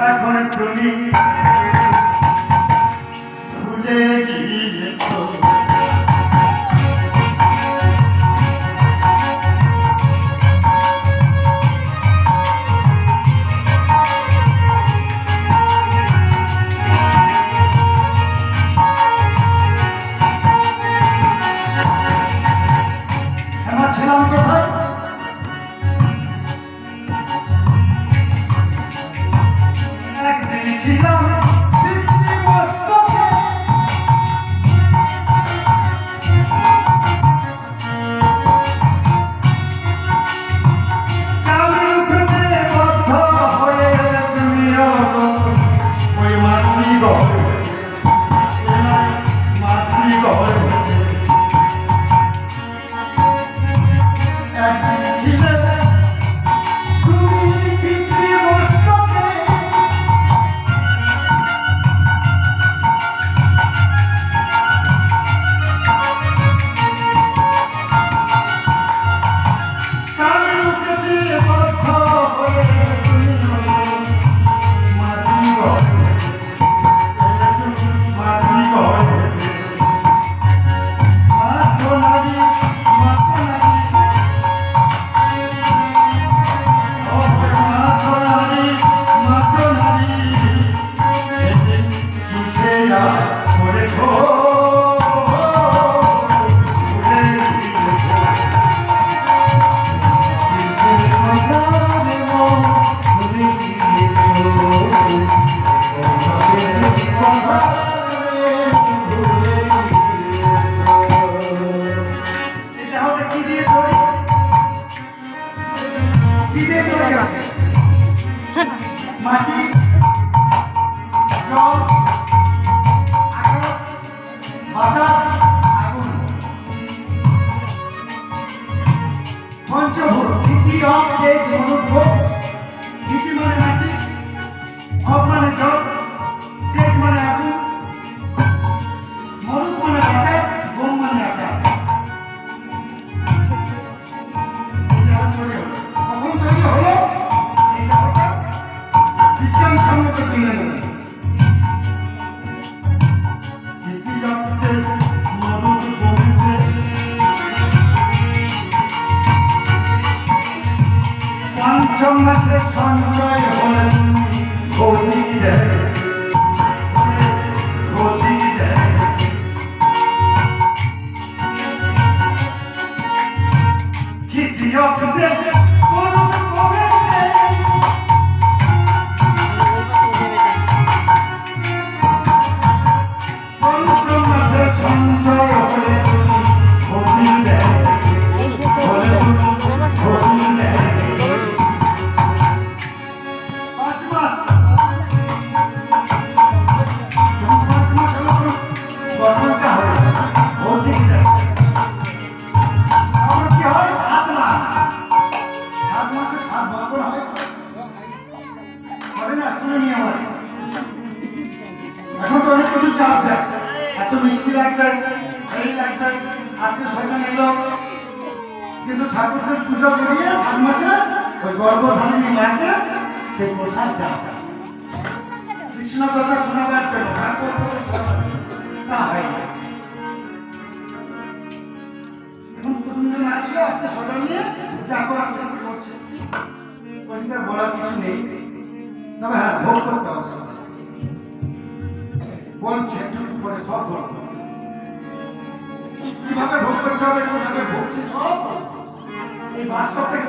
এখন তুমি ভুলে গিয়েছ ছিলাম কোথায় একদিন ছিলাম মাটি জল আকাশ বাতাস আগুন পঞ্চভূত নীতি অফ তেজ মনোভোগ নীতি মানে মাটি অফ মানে জল তেজ মানে আগুন মরুক মানে বাতাস বোম মানে আকাশ কখন তৈরি হলো এই ব্যাপারটা বিজ্ঞানসম্মত চিনে নেবেন পঞ্চম মাসে সঞ্চয় হলেন ভৌতিক দেয় ভৌতিক দেয় তৃতীয় প্রদেশ এখন তো অনেক কিছু চাপ দেয় এত মিষ্টি লাগবে এই লাগবে আত্মীয় স্বজন এলো কিন্তু ঠাকুরের পুজো করিয়ে 7 মাসে ওই গর্ভধারিণী মাকে সেই প্রসাদ দেওয়া কৃষ্ণ কথা শোনাবার জন্য তা হয় না এখন কুটুমজন আসলে আত্মীয় স্বজন নিয়ে যা করার সে করছে ওইটার বলার কিছু নেই তবে হ্যাঁ ভোগ করতে হবে বলছে একটু করে সব বলতে কিভাবে ভোগ করতে হবে কিভাবে ভোগছে সব এই বাস্তব থেকে